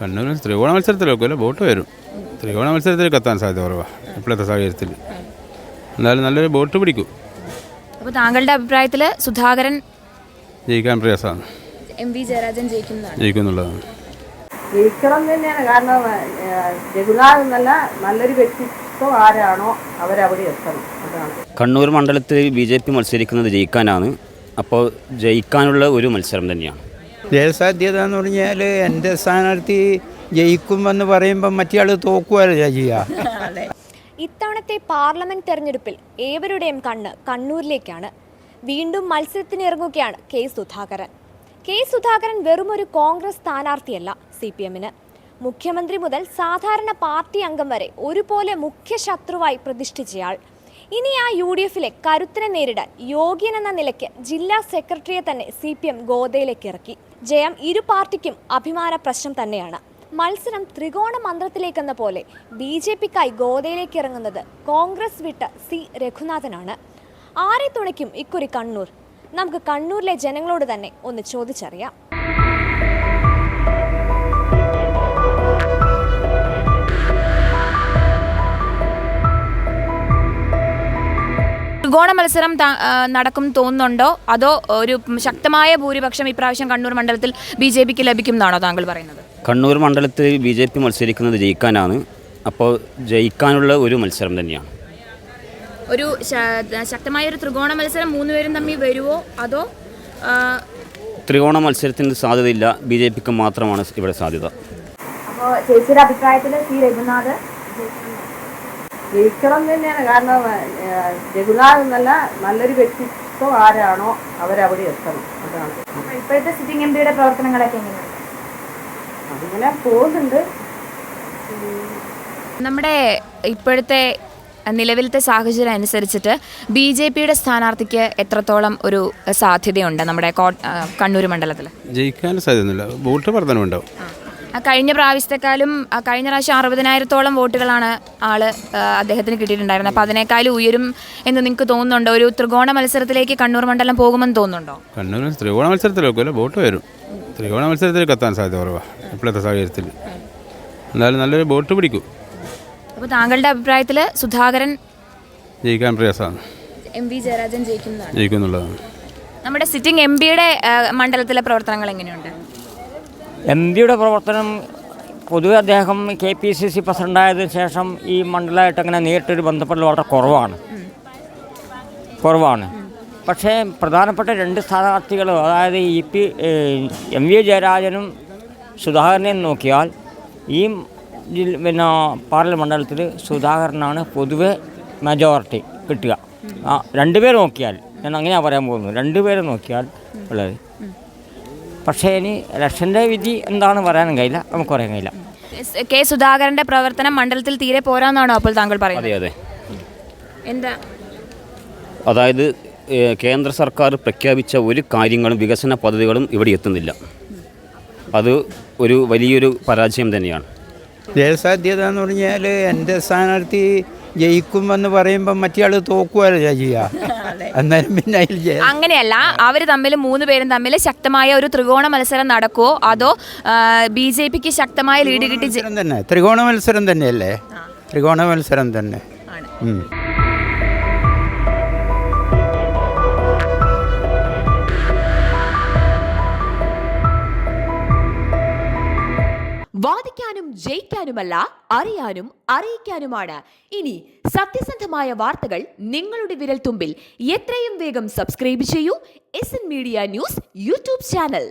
കണ്ണൂർ ത്രികോണ മത്സരത്തിലൊക്കെ വോട്ട് വരും. ത്രികോണ മത്സരത്തിലേക്ക് എത്താൻ സാധ്യത കുറവാണ് ഇപ്പോഴത്തെ സാഹചര്യത്തിൽ. എന്തായാലും നല്ലൊരു വോട്ട് പിടിക്കും. അപ്പോൾ താങ്കളുടെ അഭിപ്രായത്തിൽ സുധാകരൻ ജയിക്കാൻ പ്രയാസമാണ്. MV ജയരാജൻ ജയിക്കുന്നുള്ളതാണ്. ജയിക്കണം തന്നെയാണ്. കാരണം രഘുനാഥ് എന്നല്ല, നല്ലൊരു വ്യക്തിത്വം ആരാണോ അവരവിടെ എത്തണം. അതാണ്. കണ്ണൂർ മണ്ഡലത്തിൽ BJP മത്സരിക്കുന്നത് ജയിക്കാനാണ്. അപ്പോൾ ജയിക്കാനുള്ള ഒരു മത്സരം തന്നെയാണ്. ജയസാധ്യത എന്ന് പറഞ്ഞാൽ എൻ്റെ സ്ഥാനാർത്ഥി ജയിക്കുമെന്ന് പറയുമ്പം മറ്റേ തോക്കുവല്ല ചെയ്യുക. ഇത്തവണത്തെ പാർലമെന്റ് തെരഞ്ഞെടുപ്പിൽ ഏവരുടെയും കണ്ണ് കണ്ണൂരിലേക്കാണ്. വീണ്ടും മത്സരത്തിനിറങ്ങുകയാണ് സുധാകരൻ. സുധാകരൻ വെറുമൊരു കോൺഗ്രസ് സ്ഥാനാർത്ഥിയല്ല CPM-ന്. മുഖ്യമന്ത്രി മുതൽ സാധാരണ പാർട്ടി അംഗം വരെ ഒരുപോലെ മുഖ്യ ശത്രുവായി പ്രതിഷ്ഠിച്ചയാൾ. ഇനി ആ UDF-ലെ കരുത്തിനെ നേരിടാൻ യോഗ്യനെന്ന നിലയ്ക്ക് ജില്ലാ സെക്രട്ടറിയെ തന്നെ CPM ഗോദയിലേക്ക് ഇറക്കി. ജയം ഇരു പാർട്ടിക്കും അഭിമാന പ്രശ്നം തന്നെയാണ്. മത്സരം ത്രികോണ മന്ത്രത്തിലേക്കെന്ന പോലെ BJP-ക്കായി ഗോദയിലേക്ക് ഇറങ്ങുന്നത് കോൺഗ്രസ് വിട്ട C രഘുനാഥനാണ്. ആരെ തുണയ്ക്കും ഇക്കുറി കണ്ണൂർ? നമുക്ക് കണ്ണൂരിലെ ജനങ്ങളോട് തന്നെ ഒന്ന് ചോദിച്ചറിയാം. ത്രികോണ മത്സരം നടക്കും തോന്നുന്നുണ്ടോ, അതോ ഒരു ശക്തമായ ഭൂരിപക്ഷം ഇപ്രാവശ്യം കണ്ണൂർ മണ്ഡലത്തിൽ BJP-ക്ക് ലഭിക്കും എന്നാണോ താങ്കൾ പറയുന്നത്? കണ്ണൂർ മണ്ഡലത്തിൽ BJP മത്സരിക്കുന്നത് ജയിക്കാനാണ്. അപ്പോൾ ജയിക്കാനുള്ള ഒരു മത്സരം തന്നെയാണ്. ഒരു ശക്തമായ ഒരു ത്രികോണ മത്സരം മൂന്നുപേരും തമ്മിൽ വരുമോ, അതോ ത്രികോണ മത്സരത്തിന് സാധ്യതയില്ല. BJP-ക്ക് മാത്രമാണ് ഇവിടെ സാധ്യത. അപ്പോൾ ചേച്ചിയുടെ അഭിപ്രായത്തിൽ C രഘുനാഥ് ജയിക്കണം തന്നെയാണ്. കാരണം രഘുനാഥ് എന്നല്ല, നല്ലൊരു വ്യക്തിത്വം ആരാണോ അവരവിടെ എത്തണം. അതാണ്. ഇപ്പോഴത്തെ സിറ്റിംഗ് MPയുടെ പ്രവർത്തനങ്ങളൊക്കെ എങ്ങനെയാണ്? അതിങ്ങനെ പോകുന്നുണ്ട്. നമ്മുടെ ഇപ്പോഴത്തെ നിലവിലത്തെ സാഹചര്യം അനുസരിച്ചിട്ട് BJP-യുടെ സ്ഥാനാർത്ഥിക്ക് എത്രത്തോളം ഒരു സാധ്യതയുണ്ട് നമ്മുടെ കണ്ണൂർ മണ്ഡലത്തിൽ? ജയിക്കാൻ സാധ്യതയൊന്നുമില്ല. വോട്ട് വർധനമുണ്ടാവും. കഴിഞ്ഞ പ്രാവശ്യത്തെക്കാളും കഴിഞ്ഞ പ്രാവശ്യം 60,000-ഓളം വോട്ടുകളാണ് അദ്ദേഹത്തിന് കിട്ടിയിട്ടുണ്ടായിരുന്നത്. അപ്പോൾ അതിനേക്കാളും ഉയരും എന്ന് നിങ്ങൾക്ക് തോന്നുന്നുണ്ടോ? ഒരു ത്രികോണ മത്സരത്തിലേക്ക് കണ്ണൂർ മണ്ഡലം പോകുമെന്ന് തോന്നുന്നുണ്ടോ? കണ്ണൂർ ത്രികോണ മത്സരത്തിലൊക്കെ വോട്ട് വരും. ത്രികോണ മത്സരത്തിലേക്ക് എത്താൻ സാധ്യത കുറവാണ് ഇപ്പോഴത്തെ സാഹചര്യത്തിൽ. എന്തായാലും നല്ലൊരു വോട്ട് പിടിക്കും. അപ്പോൾ താങ്കളുടെ അഭിപ്രായത്തിൽ സുധാകരൻ ജയിക്കാൻ പ്രയാസമാണ്. MV ജയരാജൻ ജയിക്കുന്നുള്ളതാണ്. നമ്മുടെ സിറ്റിംഗ് MPയുടെ മണ്ഡലത്തിലെ പ്രവർത്തനങ്ങൾ എങ്ങനെയുണ്ട്? MPയുടെ പ്രവർത്തനം പൊതുവെ അദ്ദേഹം KPCC പ്രസിഡൻ്റായതിനു ശേഷം ഈ മണ്ഡലമായിട്ട് അങ്ങനെ നേരിട്ടൊരു ബന്ധപ്പെടൽ വളരെ കുറവാണ്. പക്ഷേ പ്രധാനപ്പെട്ട രണ്ട് സ്ഥാനാർത്ഥികൾ, അതായത് MV ജയരാജനും സുധാകരനെയും നോക്കിയാൽ ഈ പാർലമെൻറ്റ് മണ്ഡലത്തിൽ സുധാകരനാണ് പൊതുവെ മെജോറിറ്റി കിട്ടുക. രണ്ടുപേരും നോക്കിയാൽ, ഞാൻ അങ്ങനെയാണ് പറയാൻ പോകുന്നത്, രണ്ടുപേരും നോക്കിയാൽ ഉള്ളത്. പക്ഷേ ഇനി ഇലക്ഷൻ്റെ വിധി എന്താണെന്ന് പറയാനും കഴിയില്ല, നമുക്ക് പറയാൻ കഴിയില്ല. സുധാകരൻ്റെ പ്രവർത്തനം മണ്ഡലത്തിൽ തീരെ പോരാന്നാണോ അപ്പോൾ താങ്കൾ പറയുന്നത്? അതെ. എന്താ? അതായത് കേന്ദ്ര സർക്കാർ പ്രഖ്യാപിച്ച ഒരു കാര്യങ്ങളും വികസന പദ്ധതികളും ഇവിടെ എത്തുന്നില്ല. അത് ഒരു വലിയൊരു പരാജയം തന്നെയാണ്. ജയസാധ്യത എന്ന് പറഞ്ഞാൽ എൻ്റെ സ്ഥാനാർത്ഥി ജയിക്കുമെന്ന് പറയുമ്പം മറ്റേ തോക്കുവല്ല ചെയ്യുക. എന്നാലും പിന്നെ അങ്ങനെയല്ല, അവർ തമ്മിൽ മൂന്നുപേരും തമ്മിൽ ശക്തമായ ഒരു ത്രികോണ മത്സരം നടക്കുമോ, അതോ BJP-ക്ക് ശക്തമായ ലീഡ് കിട്ടി? തന്നെ ത്രികോണ മത്സരം തന്നെയല്ലേ? ത്രികോണ മത്സരം തന്നെ. വാദിക്കാനും ജയിക്കാനുമല്ല, അറിയാനും അറിയിക്കാനുമാണ്. ഇനി സത്യസന്ധമായ വാർത്തകൾ നിങ്ങളുടെ വിരൽത്തുമ്പിൽ. എത്രയും വേഗം സബ്സ്ക്രൈബ് ചെയ്യൂ SN media news YouTube channel.